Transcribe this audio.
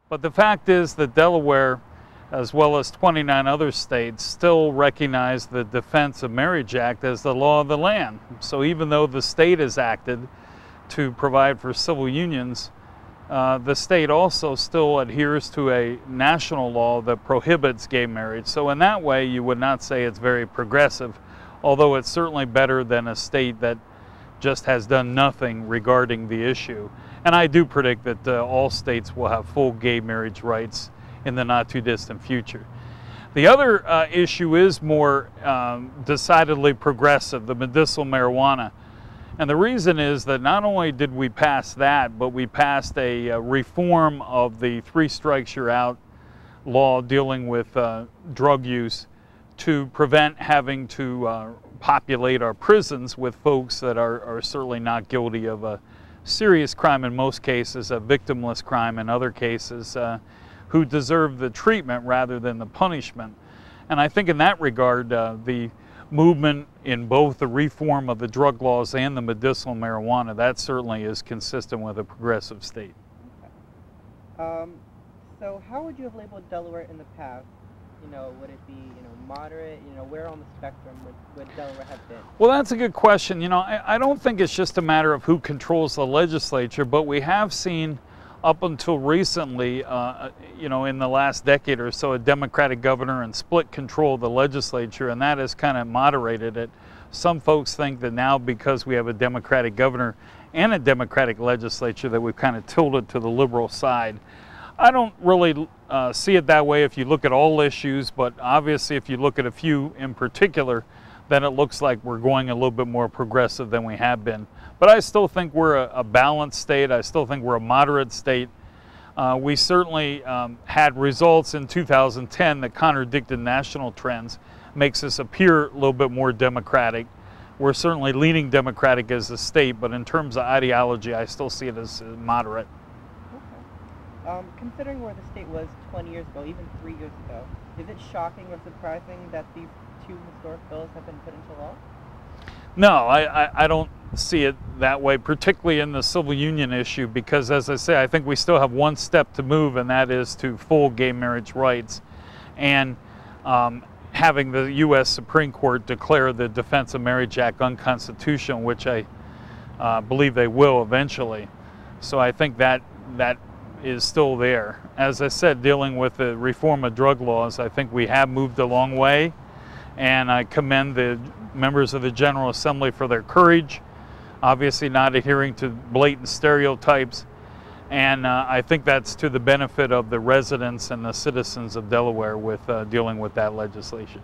But the fact is that Delaware, as well as 29 other states, still recognize the Defense of Marriage Act as the law of the land. So even though the state has acted to provide for civil unions, the state also still adheres to a national law that prohibits gay marriage. So in that way, you would not say it's very progressive, although it's certainly better than a state that just has done nothing regarding the issue. And I do predict that all states will have full gay marriage rights in the not too distant future. The other issue is more decidedly progressive, the medicinal marijuana. And the reason is that not only did we pass that, but we passed a reform of the 3 strikes you're out law dealing with drug use to prevent having to populate our prisons with folks that are certainly not guilty of a serious crime in most cases, a victimless crime in other cases, who deserve the treatment rather than the punishment. And I think in that regard, the movement in both the reform of the drug laws and the medicinal marijuana, that certainly is consistent with a progressive state. Okay. So how would you have labeled Delaware in the past? Would it be, moderate? Where on the spectrum would Delaware have been? Well, that's a good question. I don't think it's just a matter of who controls the legislature, but we have seen up until recently, in the last decade or so, a Democratic governor and split control of the legislature, and that has kind of moderated it. Some folks think that now, because we have a Democratic governor and a Democratic legislature, that we've kind of tilted to the liberal side. I don't really see it that way if you look at all issues, but obviously if you look at a few in particular, then it looks like we're going a little bit more progressive than we have been. But I still think we're a balanced state. I still think we're a moderate state. We certainly had results in 2010 that contradicted national trends, makes us appear a little bit more democratic. We're certainly leaning democratic as a state, but in terms of ideology, I still see it as moderate. Okay. Considering where the state was 20 years ago, even 3 years ago, is it shocking or surprising that these 2 historic bills have been put into law? No, I don't see it that way, particularly in the civil union issue, because as I say, I think we still have one step to move, and that is to full gay marriage rights. And having the U.S. Supreme Court declare the Defense of Marriage Act unconstitutional, which I believe they will eventually. So I think that is still there. As I said, dealing with the reform of drug laws, I think we have moved a long way, and I commend the members of the General Assembly for their courage, obviously not adhering to blatant stereotypes, and I think that's to the benefit of the residents and the citizens of Delaware with dealing with that legislation.